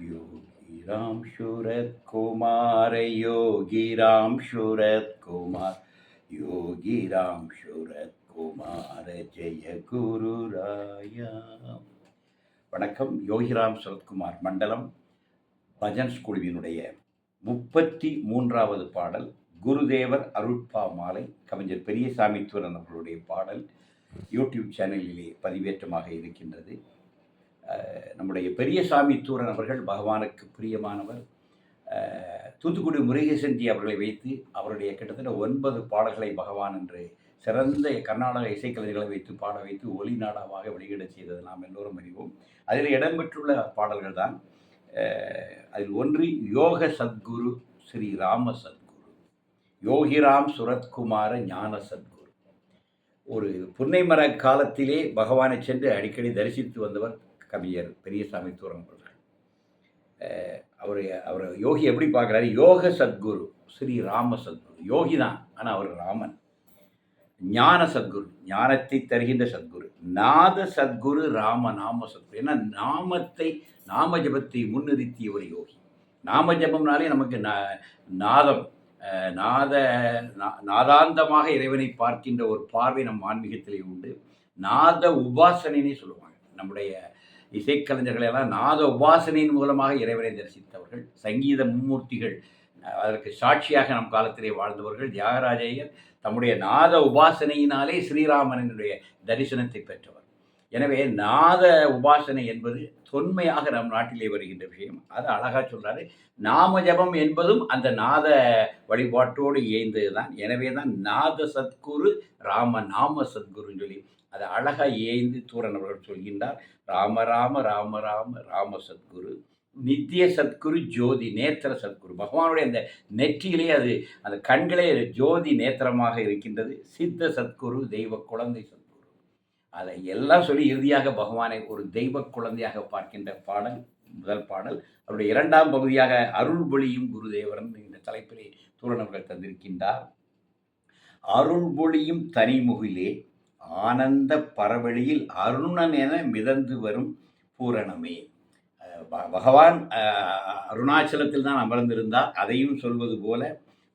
योगी राम शरद कुमार योगी राम शरद कुमार योगी राम शरद कुमार जय गुरु राया. வணக்கம். யோகிராம் சரத்குமார் மண்டலம் பஜன்ஸ் குழுவினுடைய 33வது பாடல் குருதேவர் அருட்பா மாலை கவிஞர் பெரியசாமித்துவரன் அவர்களுடைய பாடல் யூடியூப் சேனலிலே பதிவேற்றமாக இருக்கின்றது. நம்முடைய பெரியசாமித்துவரன் அவர்கள் பகவானுக்கு பிரியமானவர். தூத்துக்குடி முருகேசன்ஜி அவர்களை வைத்து அவருடைய கிட்டத்தட்ட 9 பாடல்களை பகவான் என்று சிறந்த கர்நாடக இசைக்கலைஞர்களை வைத்து பாட வைத்து ஒலி நாடாவாக வெளியிட செய்தது நாம் எல்லோரும் அறிவோம். அதில் இடம்பெற்றுள்ள பாடல்கள் தான். அதில் ஒன்று யோக சத்குரு ஸ்ரீ ராம சத்குரு, யோகிராம் சுரத்குமார ஞான சத்குரு. ஒரு புன்னைமர காலத்திலே பகவானை சென்று அடிக்கடி தரிசித்து வந்தவர் கவிஞர் பெரியசாமித்துவரன் அவர்கள். அவர் யோகி எப்படி பார்க்குறாரு? யோக சத்குரு ஸ்ரீ ராம சத்குரு. யோகி தான், ஆனால் அவர் ராமன். ஞான சத்குரு, ஞானத்தை தருகின்ற சத்குரு. நாத சத்குரு ராம நாம சத்குரு. ஏன்னா நாம ஜபத்தை முன்னிறுத்திய ஒரு யோகி. நாம ஜபம்னாலே நமக்கு நாதம், நாதாந்தமாக இறைவனை பார்க்கின்ற ஒரு பார்வை நம் ஆன்மீகத்திலே உண்டு. நாத உபாசனைனே சொல்லுவாங்க. நம்முடைய இசைக்கலைஞர்களெல்லாம் நாத உபாசனையின் மூலமாக இறைவனை தரிசித்தவர்கள். சங்கீத மும்மூர்த்திகள் அதற்கு சாட்சியாக நம் காலத்திலே வாழ்ந்தவர்கள். தியாகராஜையர் தம்முடைய நாத உபாசனையினாலே ஸ்ரீராமனுடைய தரிசனத்தை பெற்றவர். எனவே நாத உபாசனை என்பது தொன்மையாக நம் நாட்டிலே வருகின்ற விஷயம். அது அழகாக சொல்கிறாரு. நாம ஜபம் என்பதும் அந்த நாத வழிபாட்டோடு இயைந்தது தான். எனவே தான் நாத சத்குரு ராம நாம சத்குருன்னு சொல்லி அதை அழகாக இயைந்து தூரன் அவர்கள் சொல்கின்றார். ராம ராம ராம ராம ராம சத்குரு, நித்திய சத்குரு, ஜோதி நேத்திர சத்குரு. பகவானுடைய அந்த நெற்றியிலே அது அந்த கண்களே ஜோதி நேத்திரமாக இருக்கின்றது. சித்த சத்குரு, தெய்வ குழந்தை சத்குரு. அதை எல்லாம் சொல்லி இறுதியாக பகவானை ஒரு தெய்வ குழந்தையாக பார்க்கின்ற பாடல் முதல் பாடல். அவருடைய 2ஆம் பகுதியாக அருள் பொழியும் குருதேவரன் என்ற தலைப்பிலே தூரணவர்கள் தந்திருக்கின்றார். அருள் பொழியும் தனிமுகிலே ஆனந்த பரவெளியில் அருணன் என மிதந்து வரும் பூரணமே. பகவான் அருணாச்சலத்தில் தான் அமர்ந்திருந்தார். அதையும் சொல்வது போல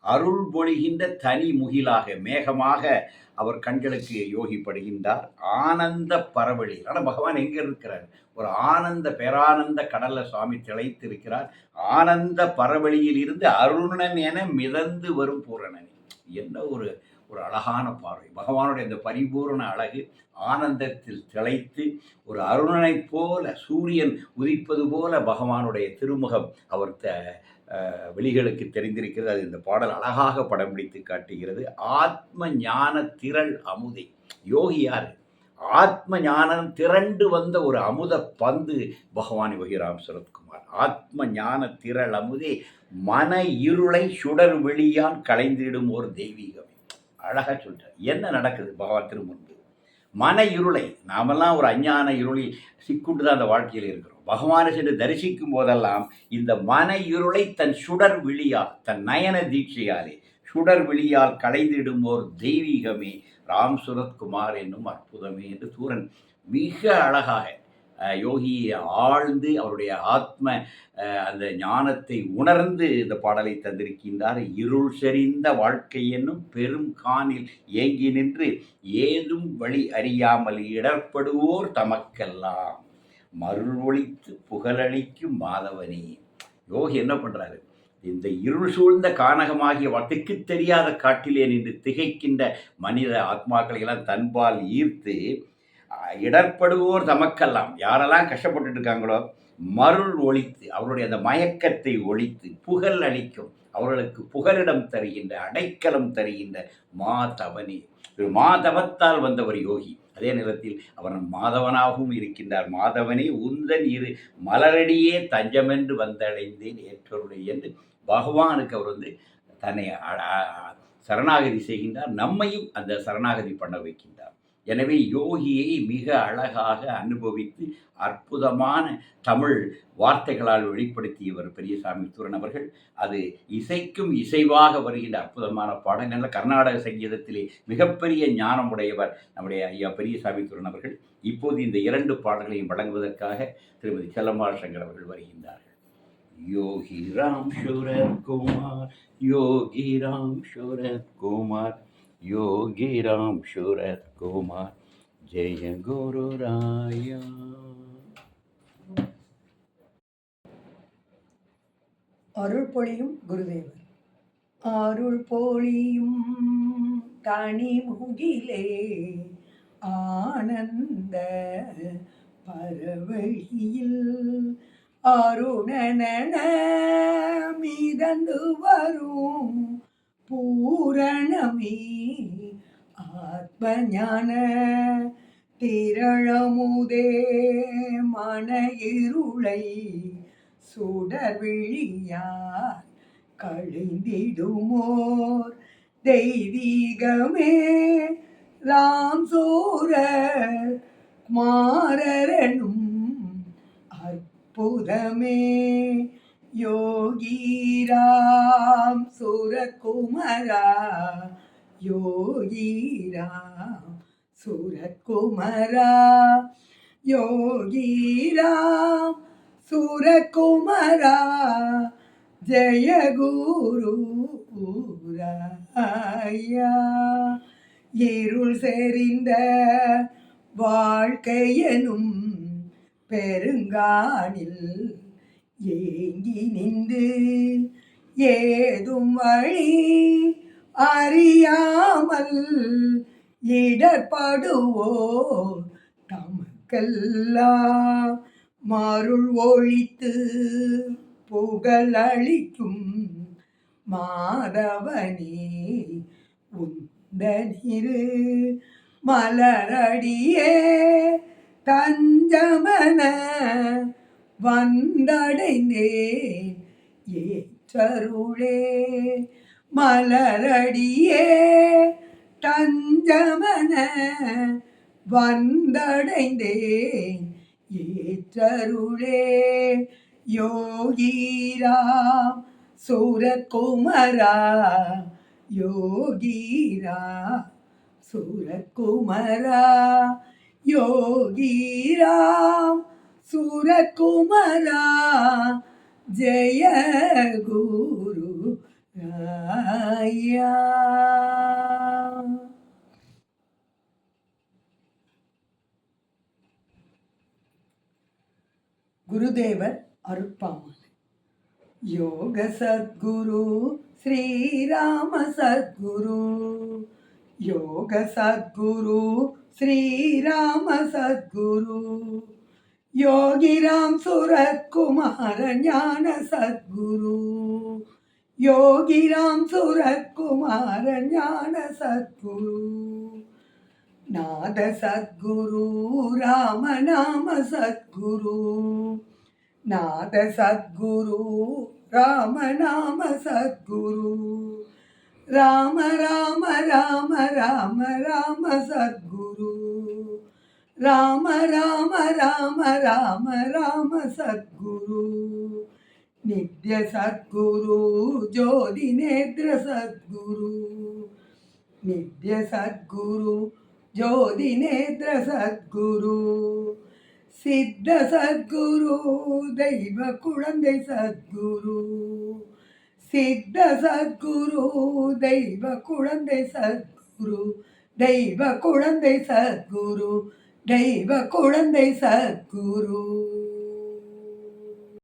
அருள் பொழிகின்ற தனி முகிலாக மேகமாக அவர் கண்களுக்கு யோகிப்படுகின்றார். ஆனந்த பரவெளியில். ஆனால் பகவான் எங்கே இருக்கிறார்? ஒரு ஆனந்த பேரானந்த கடல்ல சுவாமி திளைத்து இருக்கிறார். ஆனந்த பரவெளியில் இருந்து அருணன் என மிதந்து வரும் பூரணனே. என்ன ஒரு அழகான பார்வை! பகவானுடைய அந்த பரிபூர்ண அழகு ஆனந்தத்தில் திளைத்து ஒரு அருணனைப் போல சூரியன் உதிப்பது போல பகவானுடைய திருமுகம் அவர் வெளிகளுக்கு தெரிந்திருக்கிறது. அது இந்த பாடல் அழகாக படம் பிடித்து காட்டுகிறது. ஆத்ம ஞான திரள் அமுதை. யோகி யார்? ஆத்ம ஞானம் திரண்டு வந்த ஒரு அமுத பந்து பகவான் யோகிராம் சரத்குமார். ஆத்ம ஞான திரள் அமுதே மன இருளை சுடர் வெளியால் களைந்திடும் ஒரு தெய்வீகமே. அழகாக சொல்கிறார். என்ன நடக்குது பகவான் திருமுன்பு? மன இருளை, நாமெல்லாம் ஒரு அஞ்ஞான இருளில் சிக்குண்டு தான் அந்த வாழ்க்கையில் இருக்கிறோம். பகவானை சென்று தரிசிக்கும் போதெல்லாம் இந்த மன இருளை தன் சுடர் விழியால், தன் நயன தீட்சையாலே சுடர் விழியால் களைந்திடும் ஓர் தெய்வீகமே ராம் சுரத்குமார் என்னும் அற்புதமே என்று தூரன் மிக அழகாக யோகியை ஆழ்ந்து அவருடைய ஆத்ம அந்த ஞானத்தை உணர்ந்து இந்த பாடலை தந்திருக்கின்றார். இருள் செறிந்த வாழ்க்கை என்னும் பெரும் காணில் ஏங்கி நின்று ஏதும் வழி அறியாமல் இடர்படுவோர் தமக்கெல்லாம் மருள் ஒழித்து புகழளிக்கும் மாதவனே. யோகி என்ன பண்ணுறாரு? இந்த இருள் சூழ்ந்த கானகமாகிய வட்டுக்கு தெரியாத காட்டிலே நின்று திகைக்கின்ற மனித ஆத்மாக்களை எல்லாம் தன்பால் ஈர்த்து இடர்படுவோர் தமக்கெல்லாம், யாரெல்லாம் கஷ்டப்பட்டு இருக்காங்களோ மருள் ஒழித்து அவருடைய அந்த மயக்கத்தை ஒழித்து புகழ் அளிக்கும், அவர்களுக்கு புகலிடம் தருகின்ற அடைக்கலம் தருகின்ற மாதவனே. ஒரு மாதவத்தால் வந்தவர் யோகி. அதே நேரத்தில் அவர் மாதவனாகவும் இருக்கின்றார். மாதவனே உந்தன் இரு மலரடியே தஞ்சமென்று வந்தடைந்தேன் ஏற்றருளை என்று பகவானுக்கு அவர் தன்னை சரணாகதி செய்கின்றார். நம்மையும் அந்த சரணாகதி பண்ண வைக்கின்றார். எனவே யோகியை மிக அழகாக அனுபவித்து அற்புதமான தமிழ் வார்த்தைகளால் வெளிப்படுத்தியவர் பெரியசாமித்துவரன் அவர்கள். அது இசைக்கும் இசைவாக வருகின்ற அற்புதமான பாடங்கள். கர்நாடக சங்கீதத்திலே மிகப்பெரிய ஞானம் உடையவர் நம்முடைய ஐயா பெரியசாமித்துவரன் அவர்கள். இப்போது இந்த 2 பாடல்களையும் வழங்குவதற்காக திருமதி செல்லம்மாள் சங்கர் அவர்கள் வருகின்றார்கள். योगी राम शरद कुमार, योगी राम शरद कुमार, योगी राम शरद कुमार, जय गुरु राया. அருள் பொழியும் குருதேவர். அருள் பொழியும் தனிமுகிலே ஆனந்த பரவழியில் அருணன மிதந்து வரும் பூரணமே ஆத்மஞான திரளமுதே மன இருளை சுடர்விழியார் கழிந்திடுமோர் தெய்வீகமே ராம் சூரர் குமாரனும் அற்புதமே யோகி ராம் சூரகுமரா, யோகி ராம் சூரகுமரா, யோகி ராம் சூரகுமரா, ஜெய குரு ராயா. இருள் செறிந்த வாழ்க்கையனும் பெருங்கானில் ஏங்கி நின்று ஏதும் வழி அறியாமல் இடர்படுவோர் தமக்கெல்லாம் மருள் ஒழித்து புகழளிக்கும் மாதவனே உந்தனிரு மலரடியே தஞ்சமன வந்தடைந்தேன் ஏற்றருளே. மலரடியே தஞ்சமன வந்தடைந்தேன் ஏற்றருளே. யோகி ராம் சூரகுமரா, யோகி ராம் சூரகுமரா, யோகி ராம் சூரகுமரா, ஜெய குரு ராயா. குருதேவர் அருட்பாமாலை. யோக சத்குரு ஸ்ரீராம சத்குரு, யோக சத்குரு ஸ்ரீராம சத்குரு, யோகி ராம் சூரத்குமார ஞான சத்குரு, யோகி ராம் சூரத்குமார ஞான சத்குரு, நாத சத்குரு ராமநாம சத்குரு, நாத சத்குரு ராமநாம சத்குரு, ராம ராம ராம ராம ராம சத்குரு, ராம ராம ராம ராம ராம சத்குரு, நித்ய சத்குரு ஜோதி நேத்ர சத்குரு, நித்ய சத்குரு ஜோதி நேத்ர சத்குரு, சித்த சத்குரு தெய்வ குழந்தை சத்குரு, சித்த சத்குரு தெய்வ குழந்தை சத்குரு, தெய்வ குழந்தை சத்குரு, தெய்வ குழந்தை சத்குரு.